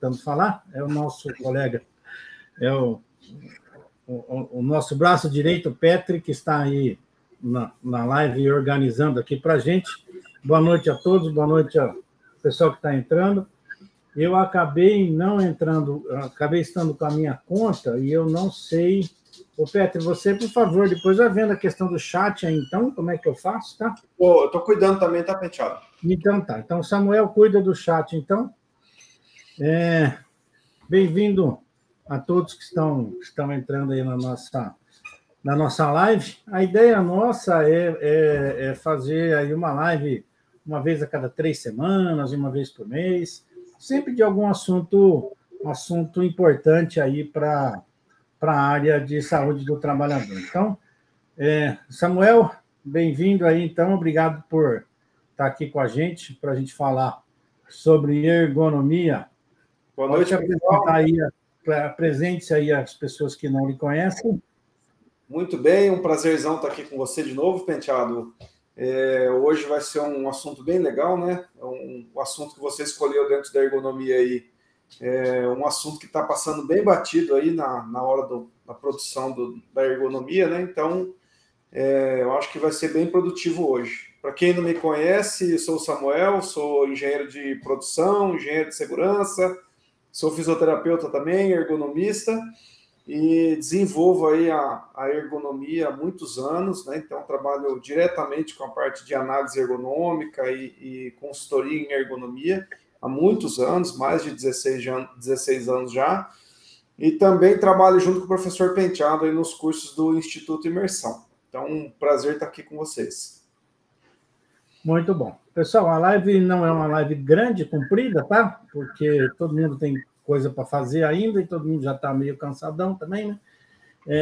escutando falar, é o nosso colega, é o nosso braço direito, o Petri, que está aí na live organizando aqui para a gente. Boa noite a todos, boa noite ao pessoal que está entrando. Eu acabei não entrando, acabei estando com a minha conta e eu não sei... Ô, Petri, você, por favor, depois vai vendo a questão do chat aí, então, como é que eu faço, tá? Eu estou cuidando também, tá, Penteado? Então tá. Então, o Samuel cuida do chat, então. Bem-vindo a todos que estão entrando aí na nossa live. A ideia nossa é fazer aí uma live uma vez a cada 3 semanas, uma vez por mês, sempre de algum assunto importante aí para a área de saúde do trabalhador. Então, Samuel, bem-vindo aí, então, obrigado por estar aqui com a gente, para a gente falar sobre ergonomia. Boa noite, pessoal. Apresente-se aí as pessoas que não lhe conhecem. Muito bem, um prazerzão estar aqui com você de novo, Penteado. Hoje vai ser um assunto bem legal, né? Um assunto que você escolheu dentro da ergonomia aí. Um assunto que está passando bem batido aí na hora da produção da ergonomia, né? Então, eu acho que vai ser bem produtivo hoje. Para quem não me conhece, eu sou o Samuel, sou engenheiro de produção, engenheiro de segurança, sou fisioterapeuta também, ergonomista, e desenvolvo aí a ergonomia há muitos anos, né? Então, trabalho diretamente com a parte de análise ergonômica e consultoria em ergonomia há muitos anos, mais de 16 anos já, e também trabalho junto com o professor Penteado aí nos cursos do Instituto Imersão. Então, um prazer estar aqui com vocês. Muito bom. Pessoal, a live não é uma live grande, comprida, tá? Porque todo mundo tem coisa para fazer ainda e todo mundo já está meio cansadão também, né?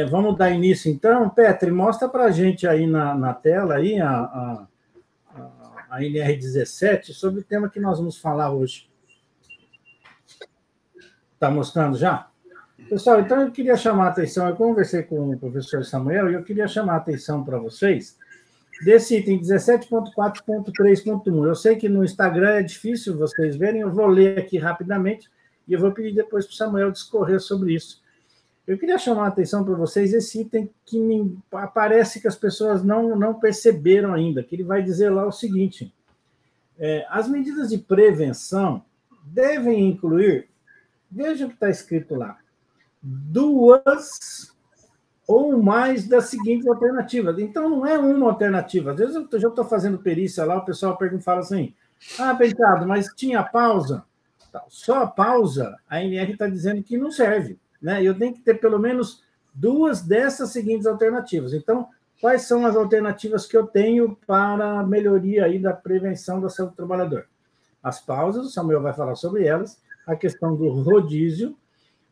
Vamos dar início, então. Petri, mostra para a gente aí na tela aí a NR17 sobre o tema que nós vamos falar hoje. Está mostrando já? Pessoal, então eu queria chamar a atenção, eu conversei com o professor Samuel e eu queria chamar a atenção para vocês desse item 17.4.3.1. Eu sei que no Instagram é difícil vocês verem, eu vou ler aqui rapidamente e eu vou pedir depois para o Samuel discorrer sobre isso. Eu queria chamar a atenção para vocês esse item que parece que as pessoas não perceberam ainda, que ele vai dizer lá o seguinte: as medidas de prevenção devem incluir, veja o que está escrito lá, 2 ou mais das seguintes alternativas. Então, não é uma alternativa. Às vezes eu já estou fazendo perícia lá, o pessoal pergunta e fala assim, Penteado, mas tinha pausa? Só a pausa, a NR está dizendo que não serve, né? Eu tenho que ter pelo menos 2 dessas seguintes alternativas. Então, quais são as alternativas que eu tenho para a melhoria aí da prevenção da saúde do trabalhador? As pausas, o Samuel vai falar sobre elas, a questão do rodízio,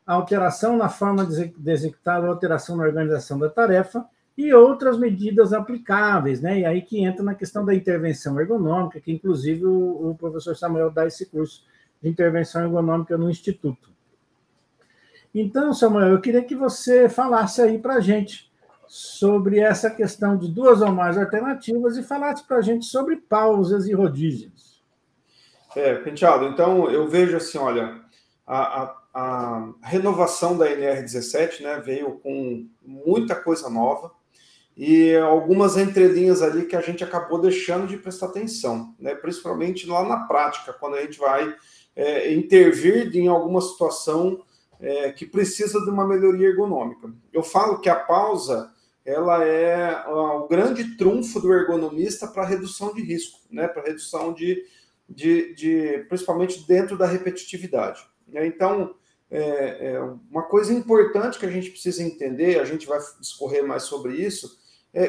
a alteração na forma de executar, a alteração na organização da tarefa e outras medidas aplicáveis, né? E aí que entra na questão da intervenção ergonômica, que inclusive o professor Samuel dá esse curso de intervenção ergonômica no Instituto. Então, Samuel, eu queria que você falasse aí para a gente sobre essa questão de 2 ou mais alternativas e falasse para a gente sobre pausas e rodízios. Penteado, então eu vejo assim, olha, a renovação da NR17, né, veio com muita coisa nova e algumas entrelinhas ali que a gente acabou deixando de prestar atenção, né, principalmente lá na prática, quando a gente vai intervir em alguma situação que precisa de uma melhoria ergonômica. Eu falo que a pausa ela é o grande trunfo do ergonomista para redução de risco, né, para redução principalmente dentro da repetitividade. Então, uma coisa importante que a gente precisa entender, a gente vai discorrer mais sobre isso,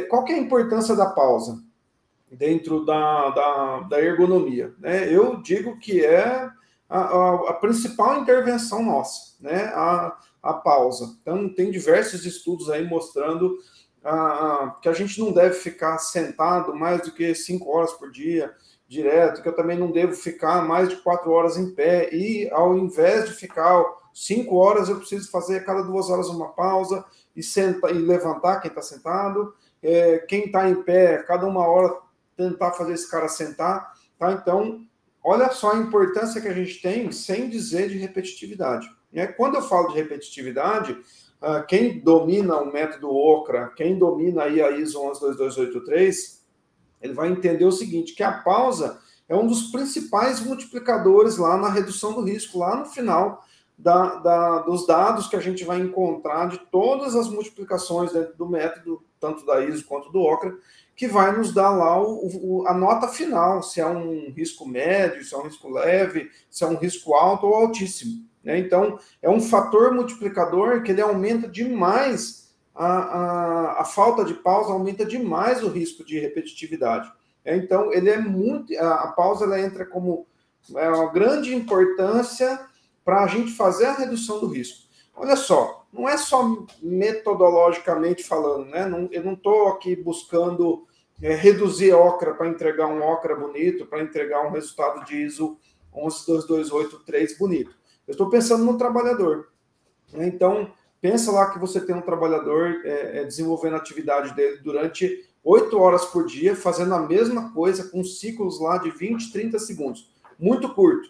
qual que é a importância da pausa dentro da ergonomia, né? Eu digo que é a principal intervenção nossa, né? A pausa. Então, tem diversos estudos aí mostrando que a gente não deve ficar sentado mais do que 5 horas por dia, direto, que eu também não devo ficar mais de 4 horas em pé, e ao invés de ficar 5 horas, eu preciso fazer a cada 2 horas uma pausa e levantar quem está sentado, quem está em pé, cada 1 hora tentar fazer esse cara sentar, tá? Então, olha só a importância que a gente tem sem dizer de repetitividade. Né? Quando eu falo de repetitividade, quem domina o método OCRA, quem domina aí a ISO 112283, ele vai entender o seguinte, que a pausa é um dos principais multiplicadores lá na redução do risco, lá no final dos dados que a gente vai encontrar de todas as multiplicações dentro do método, tanto da ISO quanto do OCRA, que vai nos dar lá a nota final, se é um risco médio, se é um risco leve, se é um risco alto ou altíssimo. Né? Então, é um fator multiplicador que ele aumenta demais, a falta de pausa aumenta demais o risco de repetitividade. Então, ele é muito. A pausa ela entra como uma grande importância para a gente fazer a redução do risco. Olha só, não é só metodologicamente falando, né? Eu não estou aqui buscando reduzir OCRA para entregar um OCRA bonito, para entregar um resultado de ISO 112283 bonito. Eu estou pensando no trabalhador. Né? Então, pensa lá que você tem um trabalhador desenvolvendo a atividade dele durante 8 horas por dia, fazendo a mesma coisa com ciclos lá de 20, 30 segundos. Muito curto.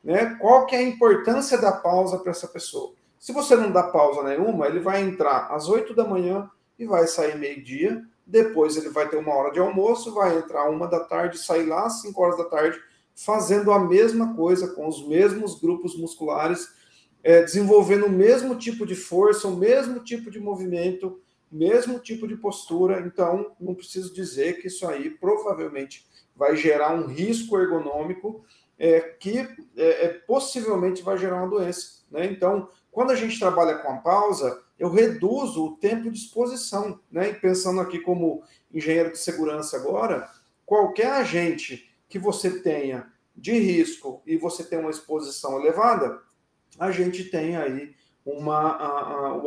Né? Qual que é a importância da pausa para essa pessoa? Se você não dá pausa nenhuma, ele vai entrar às 8 da manhã e vai sair meio-dia, depois ele vai ter 1 hora de almoço, vai entrar 1 da tarde, sair lá às 5 horas da tarde, fazendo a mesma coisa, com os mesmos grupos musculares, desenvolvendo o mesmo tipo de força, o mesmo tipo de movimento, mesmo tipo de postura. Então, não preciso dizer que isso aí provavelmente vai gerar um risco ergonômico que possivelmente vai gerar uma doença. Né? Então, quando a gente trabalha com a pausa, eu reduzo o tempo de exposição. Né? E pensando aqui como engenheiro de segurança agora, qualquer agente que você tenha de risco e você tem uma exposição elevada, a gente tem aí o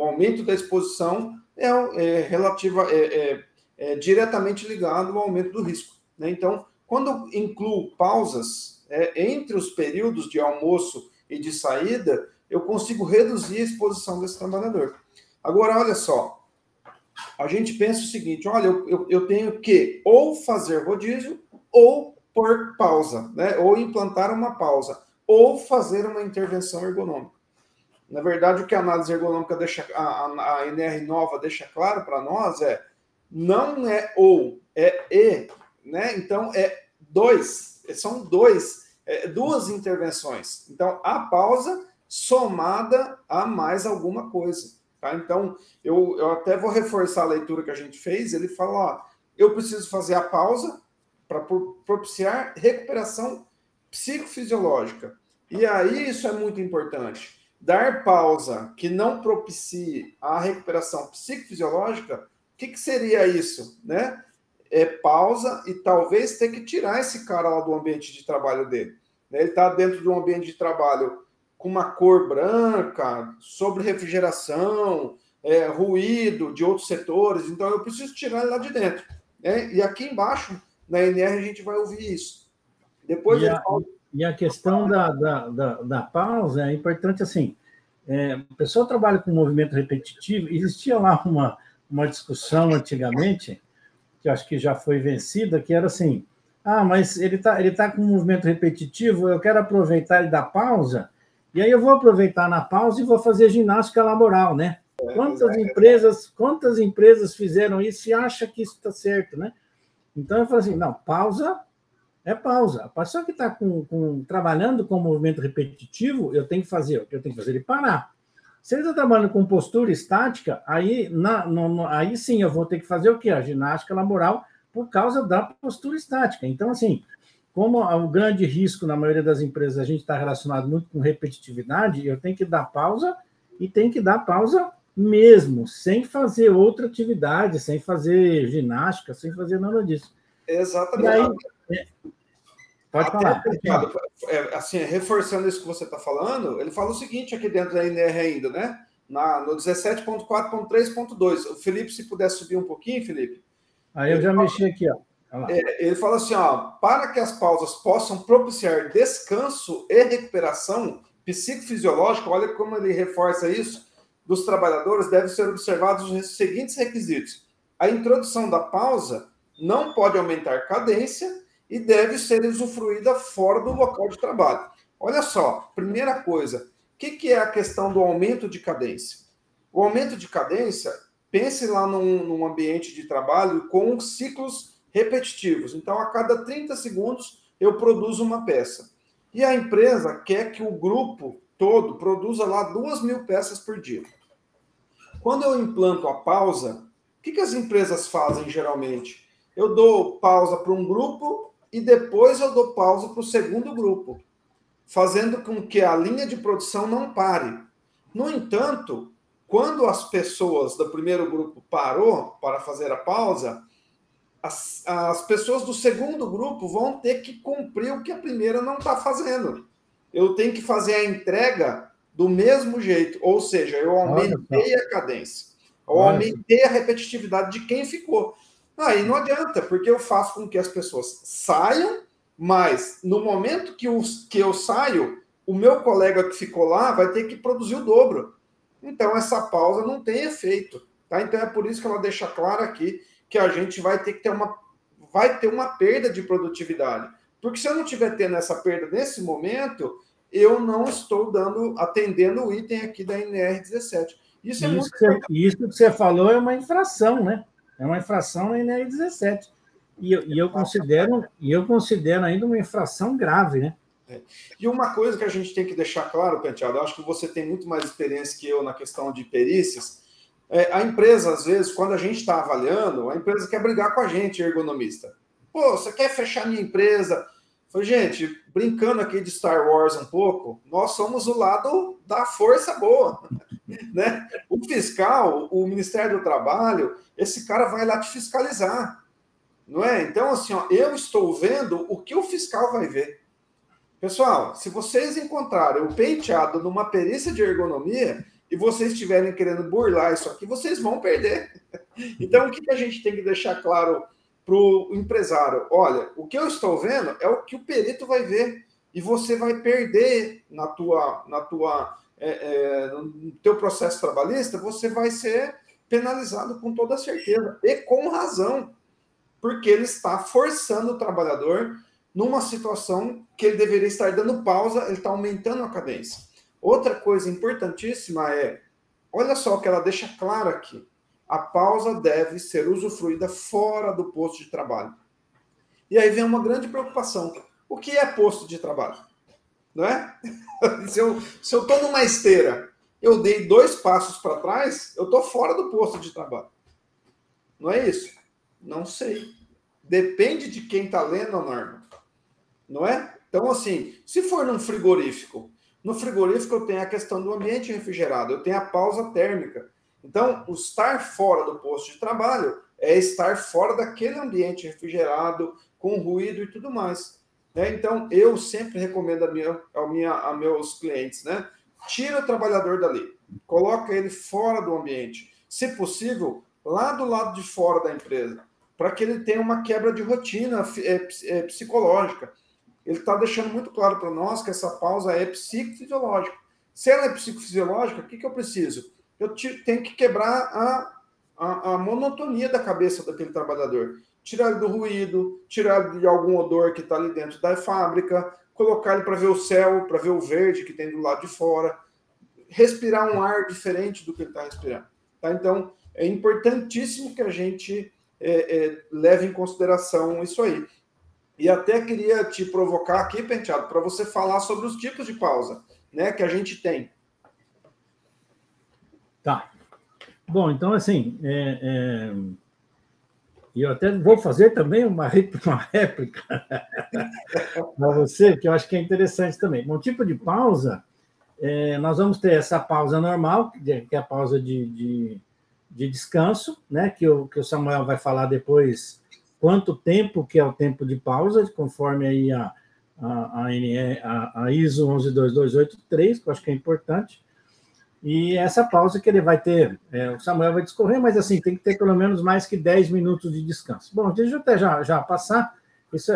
aumento da exposição diretamente ligado ao aumento do risco. Né? Então, quando eu incluo pausas entre os períodos de almoço e de saída, eu consigo reduzir a exposição desse trabalhador. Agora, olha só, a gente pensa o seguinte, olha, eu tenho que ou fazer rodízio ou pôr pausa, né? Ou implantar uma pausa, ou fazer uma intervenção ergonômica. Na verdade, o que a análise ergonômica deixa, a NR nova deixa claro para nós não é ou, é e, né? Então, são duas intervenções. Então, a pausa somada a mais alguma coisa. Tá? Então, eu até vou reforçar a leitura que a gente fez. Ele fala, ó, eu preciso fazer a pausa para propiciar recuperação psicofisiológica. E aí isso é muito importante. Dar pausa que não propicie a recuperação psicofisiológica, o que seria isso? Né? Pausa e talvez ter que tirar esse cara lá do ambiente de trabalho dele. Ele está dentro de um ambiente de trabalho com uma cor branca, sobre refrigeração, ruído de outros setores, então eu preciso tirar ele lá de dentro. E aqui embaixo, na NR, a gente vai ouvir isso. Depois e a questão da pausa é importante, assim, a pessoa trabalha com movimento repetitivo, existia lá uma discussão antigamente, que eu acho que já foi vencida, que era assim, mas ele tá com um movimento repetitivo, eu quero aproveitar e dar pausa, e aí eu vou aproveitar na pausa e vou fazer ginástica laboral, né? Quantas empresas fizeram isso e acham que isso está certo, né? Então eu falo assim, não, pausa é pausa. A pessoa que está trabalhando com movimento repetitivo, eu tenho que fazer o que eu tenho que fazer ele parar. Se ele está trabalhando com postura estática, aí sim eu vou ter que fazer o quê? A ginástica laboral por causa da postura estática. Então, assim, como o grande risco na maioria das empresas a gente está relacionado muito com repetitividade, eu tenho que dar pausa e tenho que dar pausa mesmo, sem fazer outra atividade, sem fazer ginástica, sem fazer nada disso. Exatamente. E aí, pode falar. Assim, reforçando isso que você está falando, ele fala o seguinte aqui dentro da NR ainda, né? No 17.4.3.2. O Felipe, se puder subir um pouquinho, Felipe. Aí eu já mexi aqui, ó. Ele fala assim, ó, para que as pausas possam propiciar descanso e recuperação psicofisiológica, olha como ele reforça isso, dos trabalhadores, devem ser observados os seguintes requisitos. A introdução da pausa não pode aumentar cadência e deve ser usufruída fora do local de trabalho. Olha só, primeira coisa, o que é a questão do aumento de cadência? O aumento de cadência, pense lá num ambiente de trabalho com ciclos repetitivos. Então, a cada 30 segundos, eu produzo uma peça. E a empresa quer que o grupo todo produza lá 2.000 peças por dia. Quando eu implanto a pausa, o que as empresas fazem geralmente? Eu dou pausa para um grupo e depois eu dou pausa para o segundo grupo, fazendo com que a linha de produção não pare. No entanto, quando as pessoas do primeiro grupo parou para fazer a pausa, as pessoas do segundo grupo vão ter que cumprir o que a primeira não está fazendo. Eu tenho que fazer a entrega do mesmo jeito, ou seja, eu aumentei a cadência, eu aumentei a repetitividade de quem ficou. Aí não adianta, porque eu faço com que as pessoas saiam, mas no momento que eu saio, o meu colega que ficou lá vai ter que produzir o dobro. Então, essa pausa não tem efeito. Tá? Então, é por isso que ela deixa claro aqui que a gente vai ter que ter uma perda de produtividade. Porque se eu não estiver tendo essa perda nesse momento, eu não estou atendendo o item aqui da NR17. Isso que você falou é uma infração, né? É uma infração na NR17. E eu considero ainda uma infração grave, né? E uma coisa que a gente tem que deixar claro, Penteado, eu acho que você tem muito mais experiência que eu na questão de perícias. A empresa, às vezes, quando a gente está avaliando, a empresa quer brigar com a gente, ergonomista. Pô, você quer fechar minha empresa? Falei, gente, brincando aqui de Star Wars um pouco, nós somos o lado da força boa. Né? O fiscal, o Ministério do Trabalho, esse cara vai lá te fiscalizar. Não é? Então, assim, ó, eu estou vendo o que o fiscal vai ver. Pessoal, se vocês encontrarem o Penteado numa perícia de ergonomia e vocês estiverem querendo burlar isso aqui, vocês vão perder. Então, o que a gente tem que deixar claro para o empresário? Olha, o que eu estou vendo é o que o perito vai ver. E você vai perder no teu processo trabalhista, você vai ser penalizado com toda certeza. E com razão. Porque ele está forçando o trabalhador numa situação que ele deveria estar dando pausa, ele está aumentando a cadência. Outra coisa importantíssima olha só o que ela deixa claro aqui, a pausa deve ser usufruída fora do posto de trabalho. E aí vem uma grande preocupação. O que é posto de trabalho? Não é? Se eu estou numa esteira, eu dei 2 passos para trás, eu estou fora do posto de trabalho. Não é isso? Não sei. Depende de quem está lendo a norma. Não é? Então, assim, se for no frigorífico eu tenho a questão do ambiente refrigerado, eu tenho a pausa térmica. Então, o estar fora do posto de trabalho é estar fora daquele ambiente refrigerado, com ruído e tudo mais. Né? Então, eu sempre recomendo a meus clientes, né? Tira o trabalhador dali, coloca ele fora do ambiente. Se possível, lá do lado de fora da empresa, para que ele tenha uma quebra de rotina psicológica. Ele está deixando muito claro para nós que essa pausa é psicofisiológica. Se ela é psicofisiológica, o que eu preciso? Eu tenho que quebrar a monotonia da cabeça daquele trabalhador. Tirar ele do ruído, tirar ele de algum odor que está ali dentro da fábrica, colocar ele para ver o céu, para ver o verde que tem do lado de fora, respirar um ar diferente do que ele está respirando. Tá? Então, é importantíssimo que a gente leve em consideração isso aí. E até queria te provocar aqui, Penteado, para você falar sobre os tipos de pausa, né, que a gente tem. Tá. Bom, então, assim, eu até vou fazer também uma réplica para você, que eu acho que é interessante também. Bom, tipo de pausa, nós vamos ter essa pausa normal, que é a pausa de descanso, né, que o Samuel vai falar depois quanto tempo que é o tempo de pausa, conforme aí a ISO 112283, que eu acho que é importante. E essa pausa que ele vai ter, o Samuel vai discorrer, mas assim, tem que ter pelo menos mais que 10 minutos de descanso. Bom, deixa eu até já passar. Isso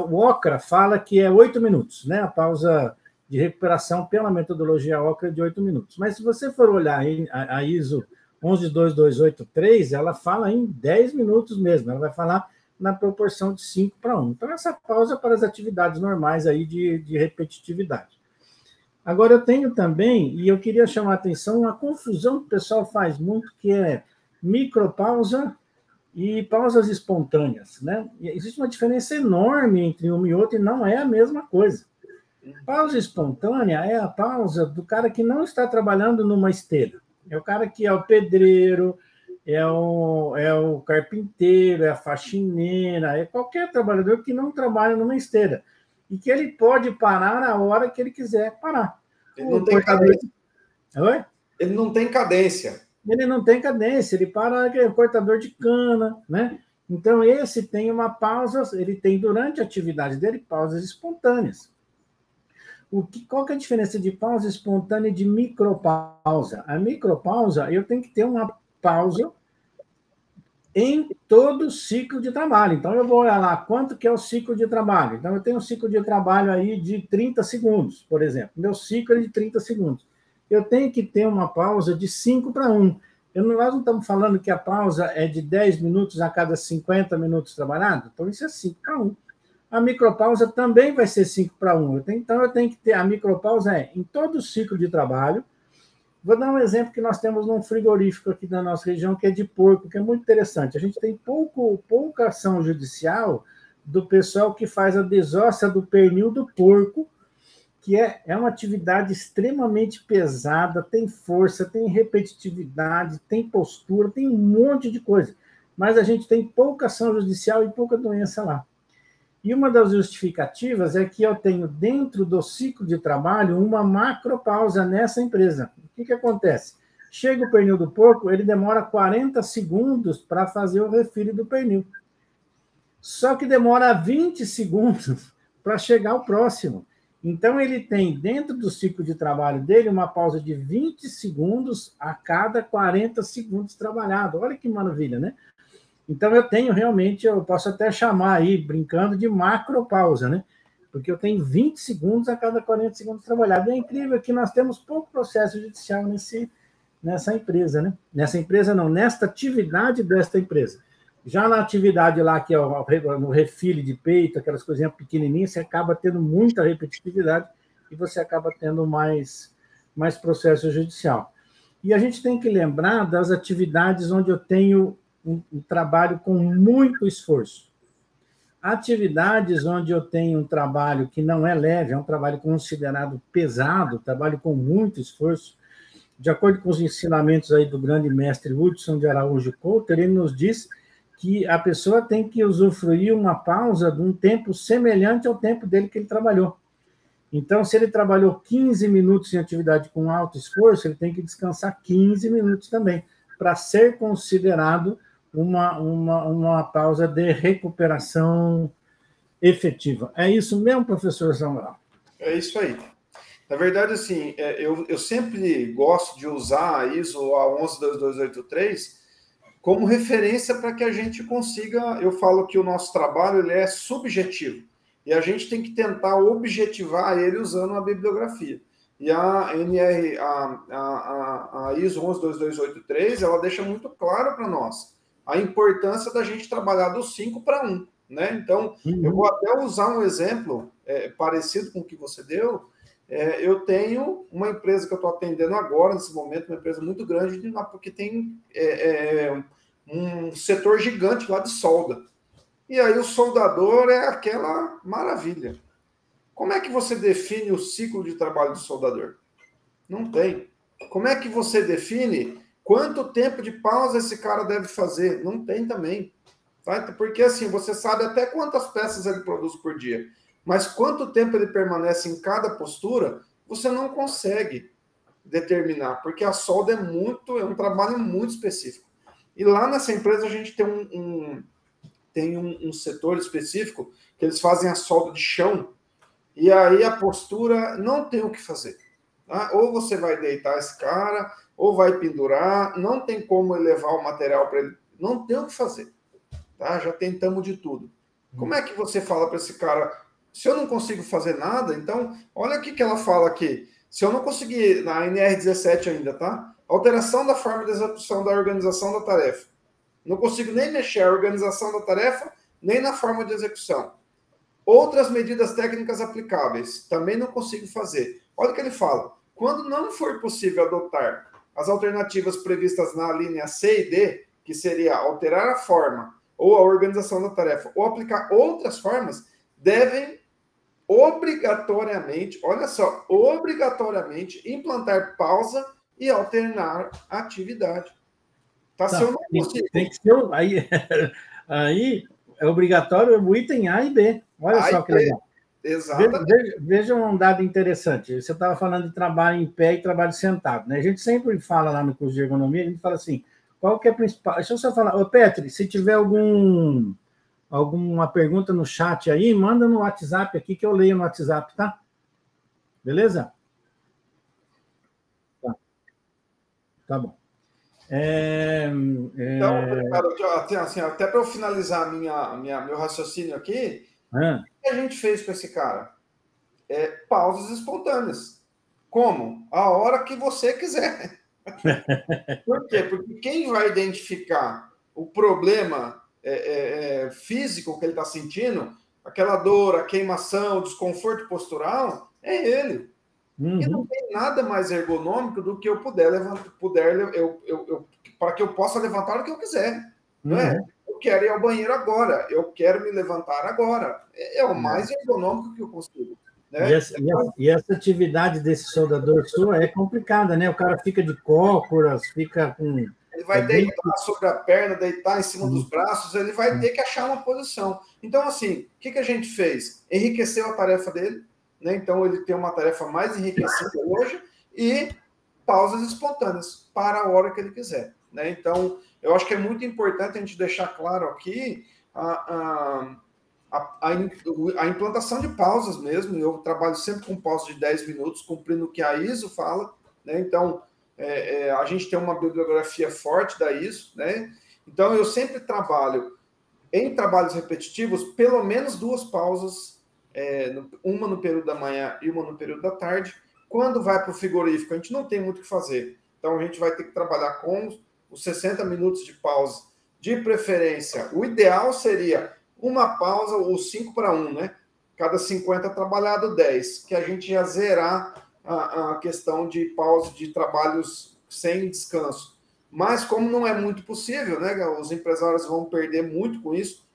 o OCRA fala que é 8 minutos, né? A pausa de recuperação pela metodologia OCRA de 8 minutos. Mas se você for olhar a ISO 112283, ela fala em 10 minutos mesmo. Ela vai falar na proporção de 5:1. Então, essa pausa é para as atividades normais aí de repetitividade. Agora, eu tenho também, e eu queria chamar a atenção, uma confusão que o pessoal faz muito, que é micropausa e pausas espontâneas, né? E existe uma diferença enorme entre uma e outra, e não é a mesma coisa. Pausa espontânea é a pausa do cara que não está trabalhando numa esteira. É o cara que é o pedreiro, é o carpinteiro, é a faxineira, é qualquer trabalhador que não trabalha numa esteira. E que ele pode parar a hora que ele quiser parar. Ele não tem cadência. Oi? Ele não tem cadência. Ele não tem cadência, ele para que é cortador de cana, né? Então, esse tem uma pausa, ele tem durante a atividade dele pausas espontâneas. Qual que é a diferença de pausa espontânea e de micropausa? A micropausa, eu tenho que ter uma pausa em todo o ciclo de trabalho. Então, eu vou olhar lá quanto que é o ciclo de trabalho. Então, eu tenho um ciclo de trabalho aí de 30 segundos, por exemplo. Meu ciclo é de 30 segundos. Eu tenho que ter uma pausa de 5:1. Nós não estamos falando que a pausa é de 10 minutos a cada 50 minutos trabalhado? Então, isso é 5:1. A micropausa também vai ser 5:1. Então, eu tenho que ter... A micropausa em todo o ciclo de trabalho. Vou dar um exemplo que nós temos num frigorífico aqui da nossa região, que é de porco, que é muito interessante. A gente tem pouca ação judicial do pessoal que faz a desóssea do pernil do porco, que é uma atividade extremamente pesada, tem força, tem repetitividade, tem postura, tem um monte de coisa. Mas a gente tem pouca ação judicial e pouca doença lá. E uma das justificativas é que eu tenho, dentro do ciclo de trabalho, uma macropausa nessa empresa. O que acontece? Chega o pernil do porco, ele demora 40 segundos para fazer o refile do pernil. Só que demora 20 segundos para chegar ao próximo. Então, ele tem, dentro do ciclo de trabalho dele, uma pausa de 20 segundos a cada 40 segundos trabalhado. Olha que maravilha, né? Então, eu tenho realmente, eu posso até chamar aí, brincando, de macropausa, né? Porque eu tenho 20 segundos a cada 40 segundos trabalhado. E é incrível que nós temos pouco processo judicial nessa empresa, né? Nessa empresa não, nesta atividade desta empresa. Já na atividade lá, que é no refile de peito, aquelas coisinhas pequenininhas, você acaba tendo muita repetitividade e você acaba tendo mais processo judicial. E a gente tem que lembrar das atividades onde eu tenho um trabalho com muito esforço. Atividades onde eu tenho um trabalho que não é leve, é um trabalho considerado pesado, trabalho com muito esforço. De acordo com os ensinamentos aí do grande mestre Hudson de Araújo Couto, ele nos diz que a pessoa tem que usufruir uma pausa de um tempo semelhante ao tempo dele que ele trabalhou. Então, se ele trabalhou 15 minutos em atividade com alto esforço, ele tem que descansar 15 minutos também, para ser considerado uma pausa de recuperação efetiva. É isso mesmo, professor Samuel? É isso aí. Na verdade, assim, eu sempre gosto de usar a ISO 1122283 como referência para que a gente consiga... Eu falo que o nosso trabalho ele é subjetivo, e a gente tem que tentar objetivar ele usando a bibliografia. E a ISO 1122283, ela deixa muito claro para nós a importância da gente trabalhar do 5:1, né? Então, eu vou até usar um exemplo parecido com o que você deu. Eu tenho uma empresa que eu estou atendendo agora, nesse momento, uma empresa muito grande, porque tem um setor gigante lá de solda. E aí o soldador é aquela maravilha. Como é que você define o ciclo de trabalho do soldador? Não tem. Como é que você define quanto tempo de pausa esse cara deve fazer? Não tem também. Tá? Porque assim, você sabe até quantas peças ele produz por dia, mas quanto tempo ele permanece em cada postura, você não consegue determinar, porque a solda é um trabalho muito específico. E lá nessa empresa a gente tem um setor específico que eles fazem a solda de chão, e aí a postura não tem o que fazer. Tá? Ou você vai deitar esse cara, ou vai pendurar, não tem como levar o material para ele, não tem o que fazer. Tá? Já tentamos de tudo. Como é que você fala para esse cara, se eu não consigo fazer nada, então, olha o que ela fala aqui. Se eu não conseguir, na NR17 ainda, tá? Alteração da forma de execução da organização da tarefa. Não consigo nem mexer a organização da tarefa, nem na forma de execução. Outras medidas técnicas aplicáveis, também não consigo fazer. Olha o que ele fala. Quando não for possível adotar as alternativas previstas na linha C e D, que seria alterar a forma ou a organização da tarefa, ou aplicar outras formas, devem obrigatoriamente, olha só, obrigatoriamente implantar pausa e alternar a atividade. Tá, se eu não consigo. Tem que ser, aí é obrigatório o item A e B. Olha só que legal. Exatamente. Veja um dado interessante. Você estava falando de trabalho em pé e trabalho sentado, né? A gente sempre fala lá no curso de ergonomia, a gente fala assim, qual que é a principal... Deixa eu só falar. Ô, Petri, se tiver alguma pergunta no chat aí, manda no WhatsApp aqui, que eu leio no WhatsApp, tá? Beleza? Tá bom. Então, assim, até para eu finalizar meu raciocínio aqui, o que a gente fez com esse cara? Pausas espontâneas. Como? A hora que você quiser. Por quê? Porque quem vai identificar o problema físico que ele está sentindo, aquela dor, a queimação, o desconforto postural, é ele. Uhum. E não tem nada mais ergonômico do que eu puder levantar, para que eu possa levantar o que eu quiser. Não é? Eu quero ir ao banheiro agora, eu quero me levantar agora. É o mais ergonômico que eu consigo. Né? E essa atividade desse soldador sua é complicada, né? O cara fica de cócoras, fica com... Ele vai deitar sobre a perna, deitar em cima dos braços, ele vai ter que achar uma posição. Então, assim, o que a gente fez? Enriqueceu a tarefa dele, né? Então, ele tem uma tarefa mais enriquecida hoje e pausas espontâneas para a hora que ele quiser. Né? Então, eu acho que é muito importante a gente deixar claro aqui a implantação de pausas mesmo. Eu trabalho sempre com pausas de 10 minutos, cumprindo o que a ISO fala. Né? Então, a gente tem uma bibliografia forte da ISO. Né? Então, eu sempre trabalho em trabalhos repetitivos, pelo menos 2 pausas, uma no período da manhã e uma no período da tarde. Quando vai para o frigorífico, a gente não tem muito o que fazer. Então, a gente vai ter que trabalhar com os 60 minutos de pausa. De preferência, o ideal seria uma pausa, ou 5-1, né? Cada 50 trabalhado, 10. Que a gente ia zerar a questão de pausa de trabalhos sem descanso. Mas, como não é muito possível, né? Os empresários vão perder muito com isso.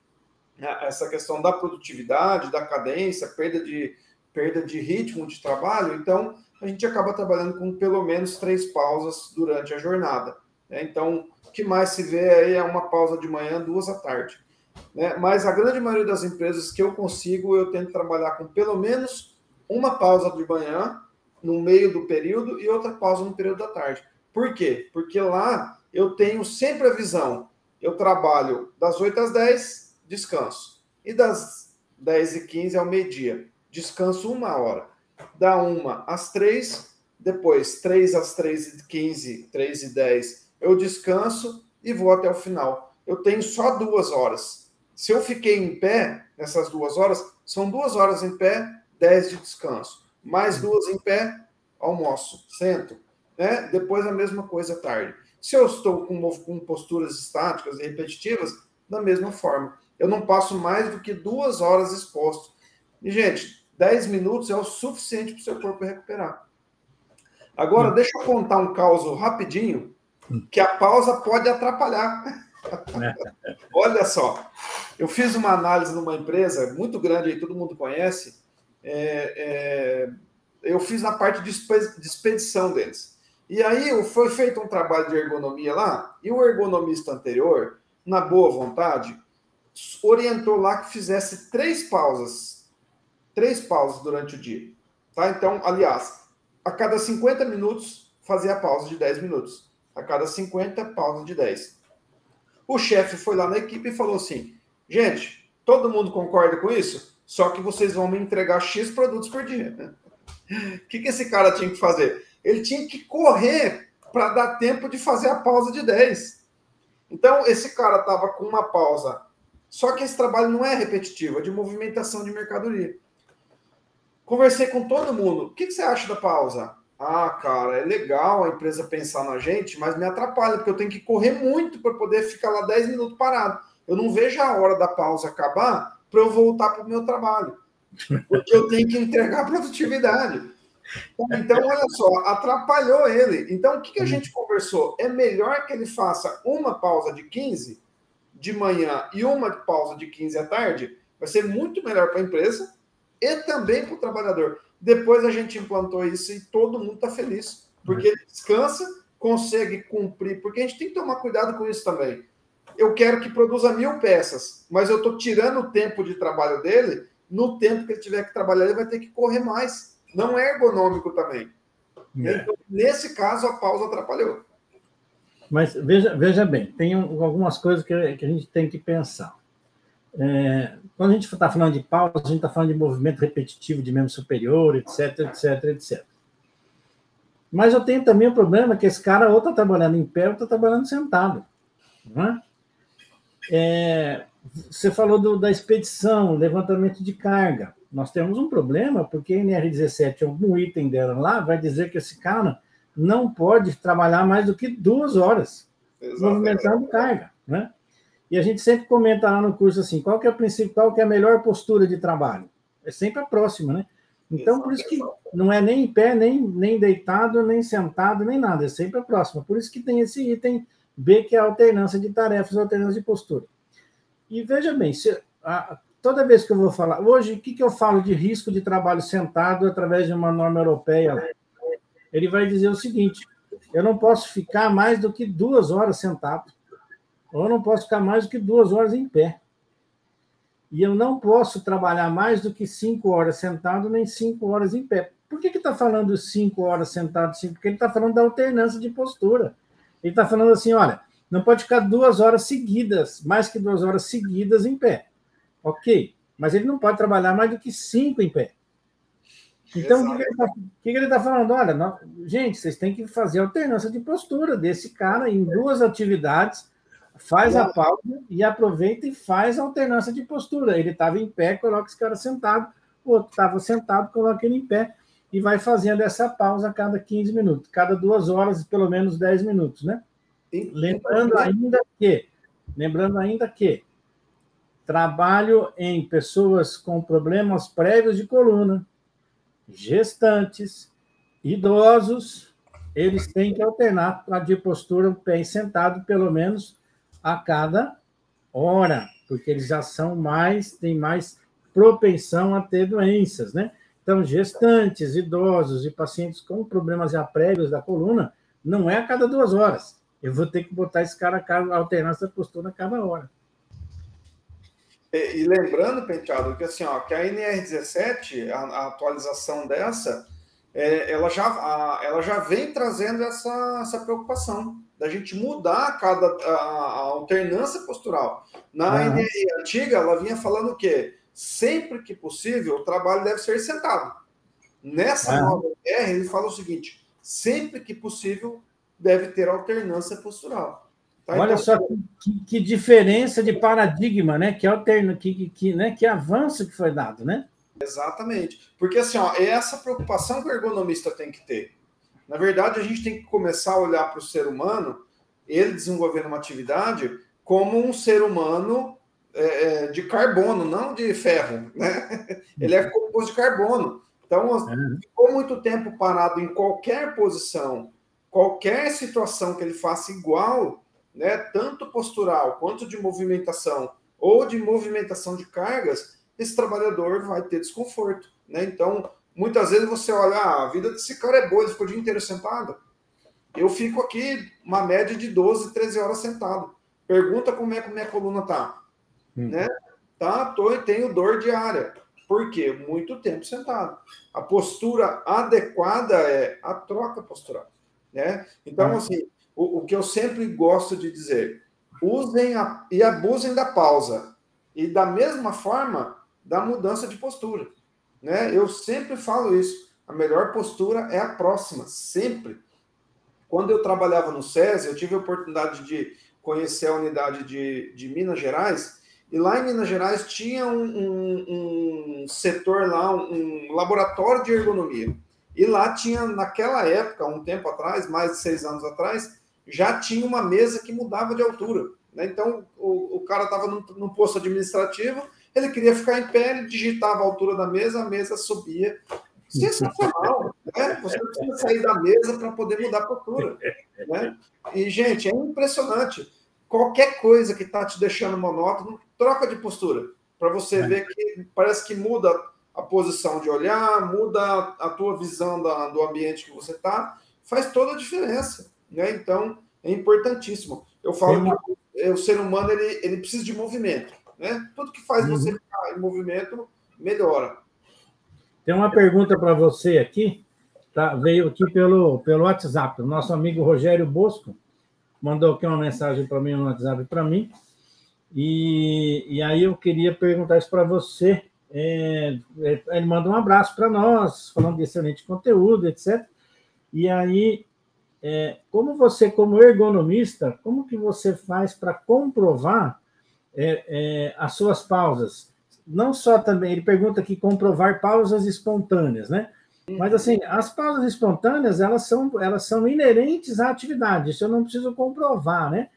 Essa questão da produtividade, da cadência, perda de ritmo de trabalho. Então, a gente acaba trabalhando com pelo menos 3 pausas durante a jornada. Né? Então, o que mais se vê aí é uma pausa de manhã, 2 à tarde. Né? Mas a grande maioria das empresas que eu consigo, eu tento trabalhar com pelo menos uma pausa de manhã, no meio do período, e outra pausa no período da tarde. Por quê? Porque lá eu tenho sempre a visão. Eu trabalho das 8 às 10, descanso. E das 10h15 ao meio-dia, descanso 1 hora. Da 1 às 3, depois 3 às 3h15, 3h10, eu descanso e vou até o final. Eu tenho só 2 horas. Se eu fiquei em pé, nessas 2 horas, são 2 horas em pé, 10 de descanso. Mais 2 em pé, almoço, sento. Né? Depois a mesma coisa à tarde. Se eu estou com posturas estáticas e repetitivas, da mesma forma. Eu não passo mais do que 2 horas exposto. E, gente, 10 minutos é o suficiente para o seu corpo recuperar. Agora, deixa eu contar um caos rapidinho, que a pausa pode atrapalhar. Olha só, eu fiz uma análise numa empresa muito grande, aí todo mundo conhece. Eu fiz na parte de expedição deles. E aí foi feito um trabalho de ergonomia lá, e o ergonomista anterior, na boa vontade, orientou lá que fizesse 3 pausas. 3 pausas durante o dia. Tá? Então, aliás, a cada 50 minutos, fazia a pausa de 10 minutos. A cada 50, pausa de 10. O chefe foi lá na equipe e falou assim, gente, todo mundo concorda com isso? Só que vocês vão me entregar X produtos por dia. O que esse cara tinha que fazer? Ele tinha que correr para dar tempo de fazer a pausa de 10. Então, esse cara estava com uma pausa. Só que esse trabalho não é repetitivo, é de movimentação de mercadoria. Conversei com todo mundo. O que você acha da pausa? Ah, cara, é legal a empresa pensar na gente, mas me atrapalha, porque eu tenho que correr muito para poder ficar lá 10 minutos parado. eu não vejo a hora da pausa acabar para eu voltar para o meu trabalho, porque eu tenho que entregar produtividade. Então, olha só, atrapalhou ele. Então, o que a gente conversou? É melhor que ele faça uma pausa de 15 de manhã e uma pausa de 15 à tarde, vai ser muito melhor para a empresa e também para o trabalhador. Depois a gente implantou isso e todo mundo está feliz, porque ele descansa, consegue cumprir, porque a gente tem que tomar cuidado com isso também. Eu quero que produza 1000 peças, mas eu estou tirando o tempo de trabalho dele, no tempo que ele tiver que trabalhar, ele vai ter que correr mais. Não é ergonômico também. Então, nesse caso, a pausa atrapalhou. Mas veja bem, tem algumas coisas que a gente tem que pensar. Quando a gente está falando de pausa, a gente está falando de movimento repetitivo de membro superior, etc, etc, etc. Mas eu tenho também o problema que esse cara ou está trabalhando em pé ou está trabalhando sentado. Não é? Você falou da expedição, levantamento de carga. Nós temos um problema, porque a NR17, algum item dela lá, vai dizer que esse cara não pode trabalhar mais do que 2 horas movimentando carga. Né? E a gente sempre comenta lá no curso assim, qual que é o princípio, qual que é a melhor postura de trabalho? É sempre a próxima, né? Então, por isso que não é nem em pé, nem deitado, nem sentado, nem nada, é sempre a próxima. Por isso que tem esse item B, que é a alternância de tarefas, a alternância de postura. E veja bem, toda vez que eu vou falar... Hoje, o que eu falo de risco de trabalho sentado através de uma norma europeia? Ele vai dizer o seguinte, eu não posso ficar mais do que 2 horas sentado, ou eu não posso ficar mais do que 2 horas em pé. E eu não posso trabalhar mais do que 5 horas sentado, nem 5 horas em pé. Por que está falando 5 horas sentado? Porque ele está falando da alternância de postura. Ele está falando assim, olha, não pode ficar 2 horas seguidas, mais que 2 horas seguidas em pé. Ok, mas ele não pode trabalhar mais do que 5 em pé. Então, o que ele está falando? Olha, gente, vocês têm que fazer alternância de postura desse cara em 2 atividades, faz a pausa e aproveita e faz a alternância de postura. Ele estava em pé, coloca esse cara sentado, o outro estava sentado, coloca ele em pé e vai fazendo essa pausa a cada 15 minutos, cada 2 horas, pelo menos 10 minutos, né? Lembrando ainda que trabalho em pessoas com problemas prévios de coluna, gestantes, idosos, eles têm que alternar de postura pé e sentado pelo menos a cada hora, porque eles já têm mais propensão a ter doenças, né? Então, gestantes, idosos e pacientes com problemas já prévios da coluna, não é a cada 2 horas. Eu vou ter que botar esse cara alternar essa postura a cada hora. E lembrando, Penteado, que, assim, que a NR17, a atualização dessa, ela já vem trazendo essa preocupação da gente mudar a alternância postural. Na NR antiga, ela vinha falando o quê? Sempre que possível, o trabalho deve ser sentado. Nessa nova NR, ele fala o seguinte, sempre que possível, deve ter alternância postural. Tá? Olha só que diferença de paradigma, né? Que avanço que foi dado, né? Exatamente. Porque, assim, é essa preocupação que o ergonomista tem que ter. Na verdade, a gente tem que começar a olhar para o ser humano, ele desenvolvendo uma atividade, como um ser humano de carbono, não de ferro, né? Ele é composto de carbono. Então, ficou muito tempo parado em qualquer posição, qualquer situação que ele faça igual, né, tanto postural quanto de movimentação ou de movimentação de cargas, esse trabalhador vai ter desconforto, né? Então, muitas vezes você olha, a vida desse cara é boa, ele ficou o dia inteiro sentado. Eu fico aqui uma média de 12, 13 horas sentado. Pergunta como é que minha coluna tá. Né? Tenho dor diária. Por quê? Muito tempo sentado. A postura adequada é a troca postural. Né? Então, assim, o que eu sempre gosto de dizer, usem e abusem da pausa. E da mesma forma, da mudança de postura. Né? Eu sempre falo isso. A melhor postura é a próxima, sempre. Quando eu trabalhava no SESI, eu tive a oportunidade de conhecer a unidade de Minas Gerais, e lá em Minas Gerais tinha um setor lá, um laboratório de ergonomia. E lá tinha, naquela época, um tempo atrás, mais de 6 anos atrás, já tinha uma mesa que mudava de altura. né? Então, o cara estava num posto administrativo, ele queria ficar em pé, ele digitava a altura da mesa, a mesa subia. Sensacional, né? Você não precisa sair da mesa para poder mudar a postura, né? E, gente, é impressionante. Qualquer coisa que está te deixando monótono, troca de postura, para você ver que parece que muda a posição de olhar, muda a tua visão do ambiente que você está, faz toda a diferença, né? Então, é importantíssimo. Eu falo que o ser humano ele precisa de movimento, né? Tudo que faz você ficar em movimento melhora. Tem uma pergunta para você aqui, tá? Veio aqui pelo WhatsApp. O nosso amigo Rogério Bosco mandou aqui uma mensagem para mim no WhatsApp para mim. E aí eu queria perguntar isso para você. Ele manda um abraço para nós, falando de excelente conteúdo, etc. E aí, como você, como ergonomista, como que você faz para comprovar as suas pausas? Não só também, ele pergunta aqui, comprovar pausas espontâneas, né? Mas, assim, as pausas espontâneas, elas são inerentes à atividade, isso eu não preciso comprovar, né?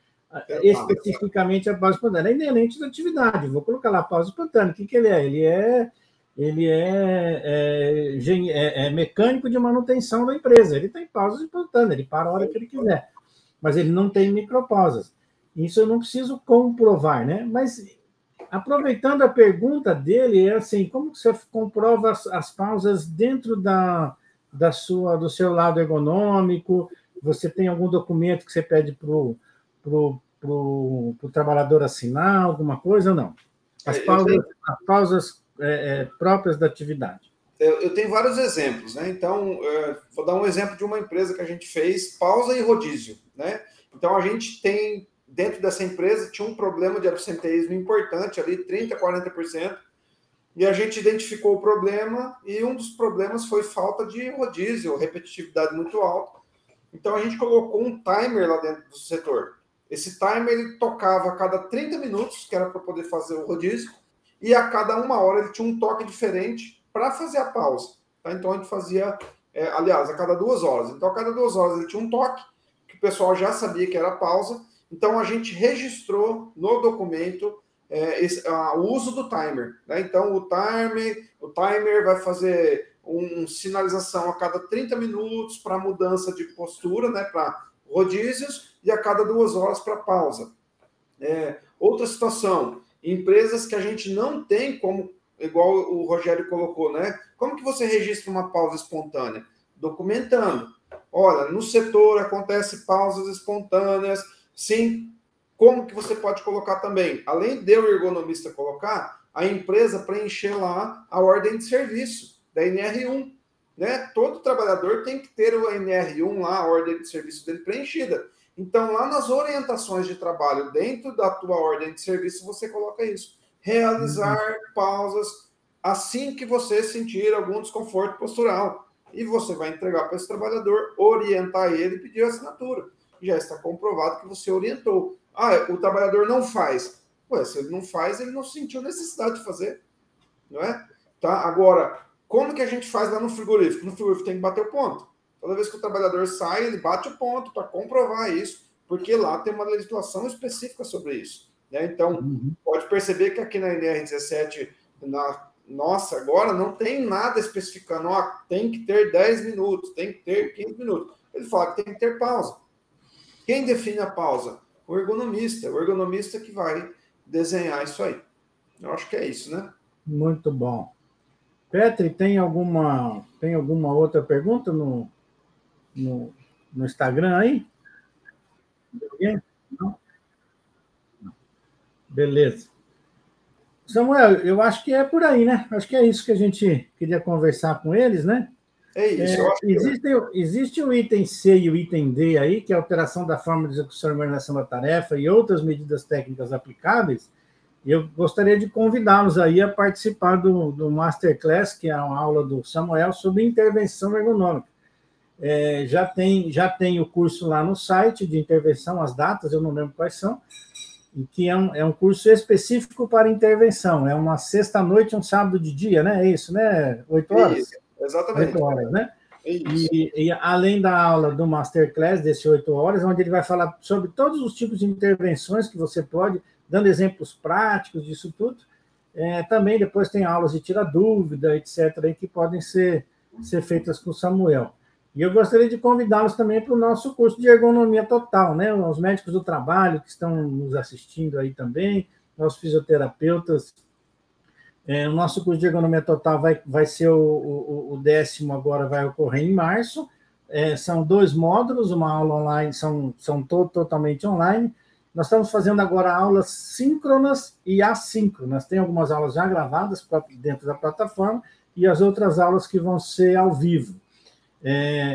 Especificamente a pausa espontânea, é inerente da atividade, vou colocar lá pausa espontânea, o que ele é? Ele é mecânico de manutenção da empresa, ele tem pausas espontâneas, ele para a hora que ele quiser, mas ele não tem micropausas. Isso eu não preciso comprovar, né? Mas, aproveitando a pergunta dele, é assim, como que você comprova as pausas dentro do seu lado ergonômico? Você tem algum documento que você pede para o trabalhador assinar, alguma coisa ou não? As pausas próprias da atividade. Eu tenho vários exemplos, né? Então, vou dar um exemplo de uma empresa que a gente fez pausa e rodízio, né? Então, a gente tem, dentro dessa empresa, tinha um problema de absenteísmo importante, ali 30%, 40%, e a gente identificou o problema, e um dos problemas foi falta de rodízio, repetitividade muito alta. Então, a gente colocou um timer lá dentro do setor. Esse timer, ele tocava a cada 30 minutos, que era para poder fazer o rodízio, e a cada 1 hora ele tinha um toque diferente para fazer a pausa. Tá? Então, a gente fazia, aliás, a cada 2 horas. Então, a cada 2 horas ele tinha um toque, que o pessoal já sabia que era pausa. Então, a gente registrou no documento o uso do timer. Né? Então, o timer vai fazer uma sinalização a cada 30 minutos para mudança de postura, né? Para rodízios, e a cada 2 horas para pausa. Outra situação, empresas que a gente não tem como, igual o Rogério colocou, né? Como que você registra uma pausa espontânea? Documentando. Olha, no setor acontece pausas espontâneas. Sim, como que você pode colocar também? Além de o ergonomista colocar, a empresa preencher lá a ordem de serviço da NR1. Né? Todo trabalhador tem que ter o NR1 lá, a ordem de serviço dele preenchida. Então, lá nas orientações de trabalho, dentro da tua ordem de serviço, você coloca isso. Realizar pausas assim que você sentir algum desconforto postural. E você vai entregar para esse trabalhador, orientar ele e pedir a assinatura. Já está comprovado que você orientou. O trabalhador não faz. Se ele não faz, ele não sentiu necessidade de fazer. Não é? Tá? Agora, como que a gente faz lá no frigorífico? No frigorífico tem que bater o ponto. Toda vez que o trabalhador sai, ele bate o ponto para comprovar isso, porque lá tem uma legislação específica sobre isso. Né? Então, pode perceber que aqui na NR17, nossa, agora não tem nada especificando, tem que ter 10 minutos, tem que ter 15 minutos. Ele fala que tem que ter pausa. Quem define a pausa? O ergonomista que vai desenhar isso aí. Eu acho que é isso, né? Muito bom. Petri, tem alguma outra pergunta no Instagram aí? Alguém? Não? Beleza. Samuel, eu acho que é por aí, né? Acho que é isso que a gente queria conversar com eles, né? É isso. Existe o item C e o item D aí, que é a alteração da forma de execução e organização da tarefa e outras medidas técnicas aplicáveis. E eu gostaria de convidá-los aí a participar do Masterclass, que é uma aula do Samuel, sobre intervenção ergonômica. Já tem o curso lá no site de intervenção, as datas, eu não lembro quais são, e que é um curso específico para intervenção. É uma sexta-noite, um sábado de dia, né? É isso, né? 8 horas? Isso, exatamente. 8 horas, né? E além da aula do Masterclass, desse 8 horas, onde ele vai falar sobre todos os tipos de intervenções que você pode, dando exemplos práticos disso tudo. Também depois tem aulas de tirar dúvida, etc., aí, que podem ser feitas com o Samuel. E eu gostaria de convidá-los também para o nosso curso de ergonomia total, né? Os médicos do trabalho que estão nos assistindo aí também, nossos fisioterapeutas. O nosso curso de ergonomia total vai ser o 10º agora, vai ocorrer em março. São 2 módulos, uma aula online, são totalmente online. Nós estamos fazendo agora aulas síncronas e assíncronas. Tem algumas aulas já gravadas dentro da plataforma e as outras aulas que vão ser ao vivo.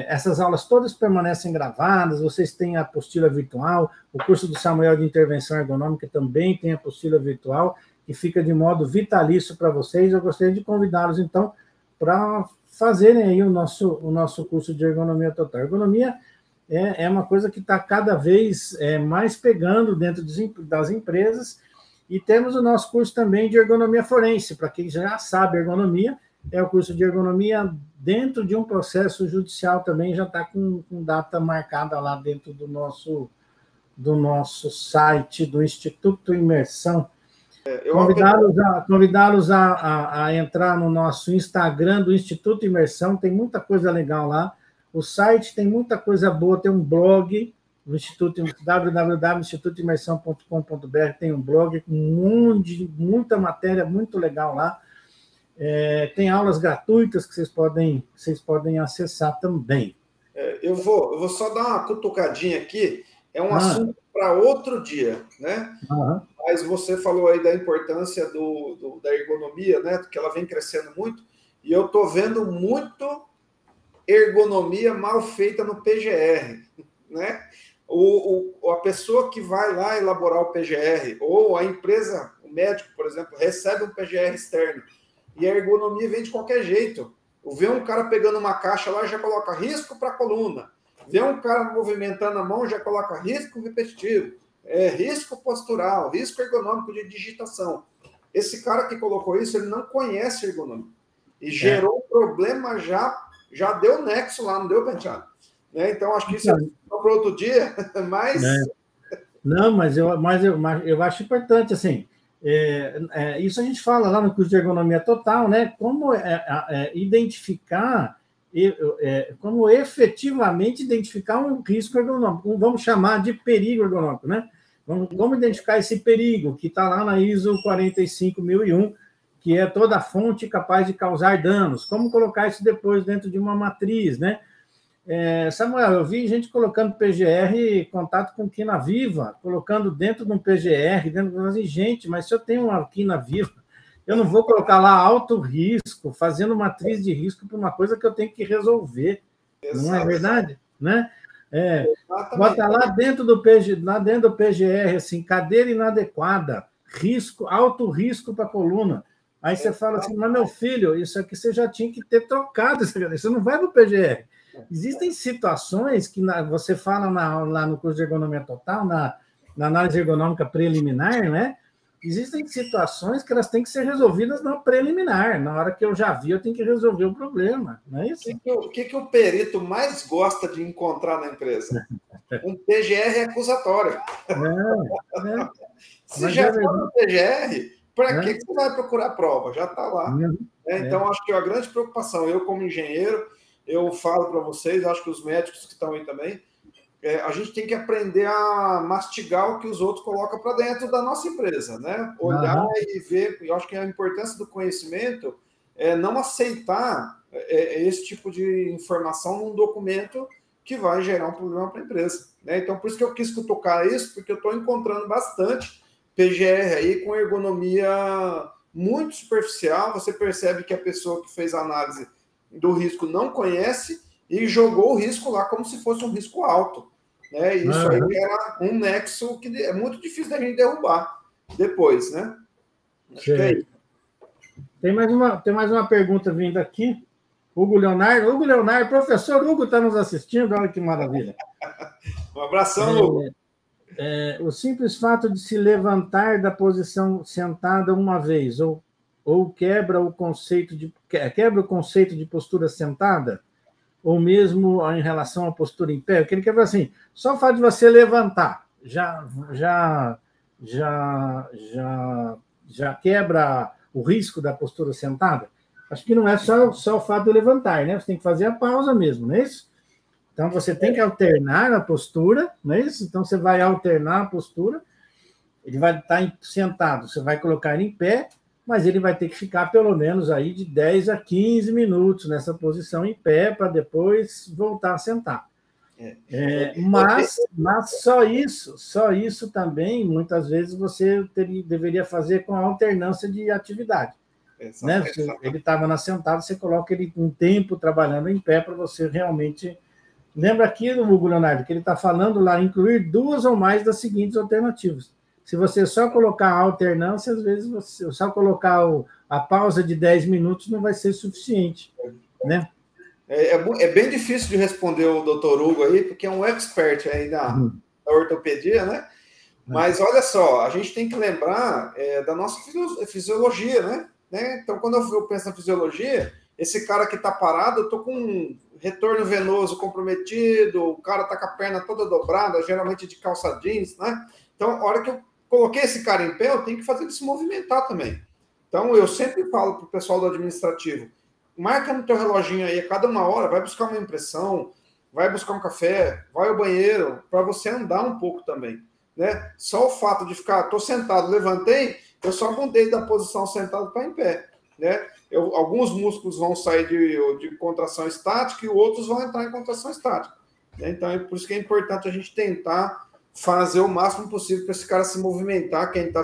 Essas aulas todas permanecem gravadas, vocês têm a apostila virtual, o curso do Samuel de Intervenção Ergonômica também tem a apostila virtual, que fica de modo vitalício para vocês. Eu gostaria de convidá-los, então, para fazerem aí o nosso curso de ergonomia total. Ergonomia é uma coisa que está cada vez mais pegando dentro das empresas, e temos o nosso curso também de ergonomia forense, para quem já sabe ergonomia, é o curso de ergonomia dentro de um processo judicial também, já está com data marcada lá dentro do nosso site, do Instituto Imersão. Convidá-los a entrar no nosso Instagram do Instituto Imersão, tem muita coisa legal lá. O site tem muita coisa boa, tem um blog no Instituto, www.institutoimersão.com.br, tem um blog com muita matéria muito legal lá. Tem aulas gratuitas que vocês podem acessar também. Eu vou só dar uma cutucadinha aqui, é um assunto para outro dia, né? Mas você falou aí da importância da ergonomia, né? Que ela vem crescendo muito, e eu estou vendo muito ergonomia mal feita no PGR, né? A pessoa que vai lá elaborar o PGR, ou a empresa, o médico, por exemplo, recebe um PGR externo, e a ergonomia vem de qualquer jeito. Vê um cara pegando uma caixa lá, já coloca risco para a coluna. Vê um cara movimentando a mão, já coloca risco repetitivo. Risco postural, risco ergonômico de digitação. Esse cara que colocou isso, ele não conhece ergonomia. E gerou um problema, já deu nexo lá, não deu, Penteado? Então, acho que isso é para outro dia, mas... Não, mas eu acho importante, assim, isso a gente fala lá no curso de ergonomia total, né? Como identificar, como efetivamente identificar um risco ergonômico, vamos chamar de perigo ergonômico, né? Como identificar esse perigo que está lá na ISO 45001, que é toda fonte capaz de causar danos. Como colocar isso depois dentro de uma matriz, né? Samuel, eu vi gente colocando PGR contato com quina viva, colocando dentro de um PGR, gente, mas se eu tenho uma quina viva, eu não vou colocar lá alto risco, fazendo matriz de risco para uma coisa que eu tenho que resolver. Exato. Não é verdade? Né? Bota lá dentro do PGR, assim, cadeira inadequada, alto risco para a coluna. Aí você fala assim, mas meu filho, isso aqui você já tinha que ter trocado, você não vai para o PGR. Existem situações que você fala lá no curso de ergonomia total, na análise ergonômica preliminar, né? Existem situações que elas têm que ser resolvidas na preliminar. Na hora que eu já vi, eu tenho que resolver o problema, não é isso? O que o perito mais gosta de encontrar na empresa? Um PGR acusatório. Se já for no PGR, para que você vai procurar prova? Já está lá. Então, acho que a grande preocupação, eu como engenheiro, eu falo para vocês, acho que os médicos que estão aí também, a gente tem que aprender a mastigar o que os outros colocam para dentro da nossa empresa, né? Olhar e ver. Eu acho que a importância do conhecimento é não aceitar esse tipo de informação num documento que vai gerar um problema para a empresa, né? Então, por isso que eu quis cutucar isso, porque eu estou encontrando bastante PGR aí com ergonomia muito superficial. Você percebe que a pessoa que fez a análise do risco não conhece e jogou o risco lá como se fosse um risco alto, né? E isso aí era um nexo que é muito difícil da gente derrubar depois, né? Acho que é isso. Tem mais uma pergunta vindo aqui. Hugo Leonardo, professor Hugo está nos assistindo, olha que maravilha. Um abração, Hugo. O simples fato de se levantar da posição sentada uma vez, ou quebra o conceito de postura sentada? ou mesmo em relação à postura em pé, o que ele quer dizer assim, só o fato de você levantar já quebra o risco da postura sentada? Acho que não é só o fato de levantar, né? Você tem que fazer a pausa mesmo, não é isso? Então, você tem que alternar a postura, não é isso? Então, você vai alternar a postura, ele vai estar sentado, você vai colocar ele em pé, mas ele vai ter que ficar pelo menos aí de 10 a 15 minutos nessa posição em pé, para depois voltar a sentar. Mas só isso também, muitas vezes, você deveria fazer com a alternância de atividade. Né? Ele estava na sentada, você coloca ele um tempo trabalhando em pé para você realmente... Lembra aqui, Hugo Leonardo, que ele está falando lá, incluir 2 ou mais das seguintes alternativas. Se você só colocar a alternância, às vezes, você só colocar a pausa de 10 minutos não vai ser suficiente. Né? É bem difícil de responder o doutor Hugo aí, porque é um expert aí na ortopedia, né? Mas olha só, a gente tem que lembrar da nossa fisiologia, né? Então, quando eu penso na fisiologia, esse cara que está parado, eu estou com um retorno venoso comprometido, o cara está com a perna toda dobrada, geralmente de calça jeans, né? Então, a hora que eu coloquei esse cara em pé, eu tenho que fazer ele se movimentar também. Então, eu sempre falo para o pessoal do administrativo, marca no teu reloginho aí, a cada 1 hora, vai buscar uma impressão, vai buscar um café, vai ao banheiro, para você andar um pouco também. Né? Só o fato de ficar, estou sentado, levantei, eu só mudei da posição sentado para em pé. Né? Alguns músculos vão sair de contração estática e outros vão entrar em contração estática. Né? Então, é por isso que é importante a gente tentar fazer o máximo possível para esse cara se movimentar, quem tá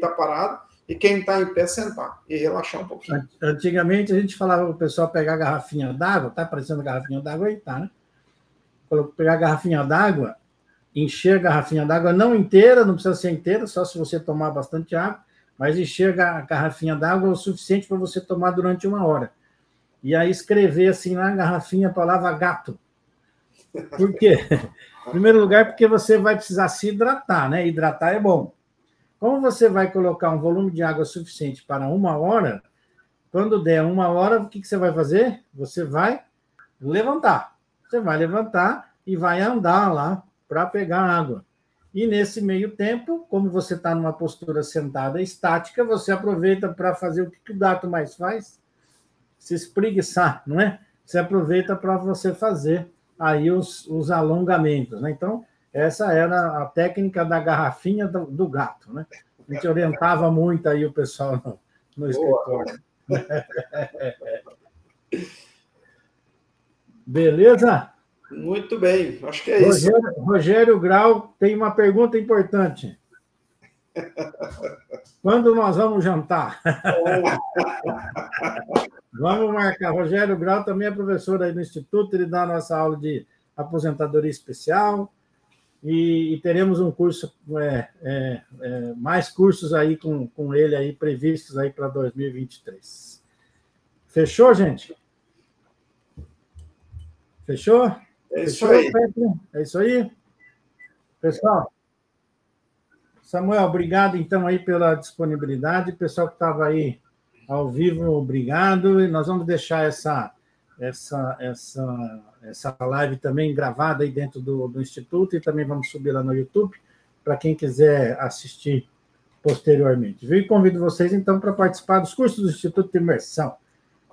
parado, e quem está em pé sentar e relaxar um pouquinho. Antigamente, a gente falava para o pessoal pegar a garrafinha d'água, está aparecendo a garrafinha d'água aí, tá, né? Pegar a garrafinha d'água, encher a garrafinha d'água não inteira, não precisa ser inteira, só se você tomar bastante água, mas encher a garrafinha d'água é o suficiente para você tomar durante 1 hora. E aí escrever assim na garrafinha a palavra gato. Por quê? Em primeiro lugar, porque você vai precisar se hidratar, né? Hidratar é bom. Como você vai colocar um volume de água suficiente para 1 hora, quando der 1 hora, o que você vai fazer? Você vai levantar. Você vai levantar e vai andar lá para pegar água. E nesse meio tempo, como você está numa postura sentada estática, você aproveita para fazer o que o gato mais faz? Se espreguiçar, não é? Você aproveita para você fazer aí os alongamentos, né? Então, essa era a técnica da garrafinha do gato, né? A gente orientava muito aí o pessoal no escritório. Beleza? Muito bem, acho que é isso. Rogério Grau tem uma pergunta importante. Quando nós vamos jantar? Vamos marcar. Rogério Grau também é professor aí no Instituto, ele dá a nossa aula de aposentadoria especial e teremos um curso, mais cursos aí com ele aí previstos aí para 2023. Fechou, gente? Fechou? É isso aí. Pedro? É isso aí? Pessoal, Samuel, obrigado então aí pela disponibilidade. Pessoal que estava aí ao vivo, obrigado. E nós vamos deixar essa live também gravada aí dentro do Instituto e também vamos subir lá no YouTube para quem quiser assistir posteriormente. E convido vocês então para participar dos cursos do Instituto de Imersão.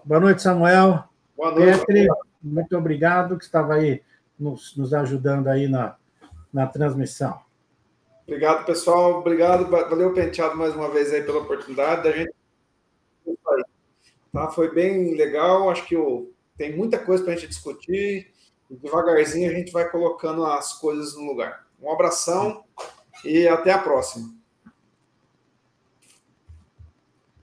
Boa noite, Samuel. Boa noite. Petri, muito obrigado que estava aí nos ajudando aí na transmissão. Obrigado, pessoal. Obrigado. Valeu, Penteado, mais uma vez aí pela oportunidade da gente. Tá? Foi bem legal. Acho que tem muita coisa para a gente discutir. Devagarzinho a gente vai colocando as coisas no lugar. Um abração e até a próxima.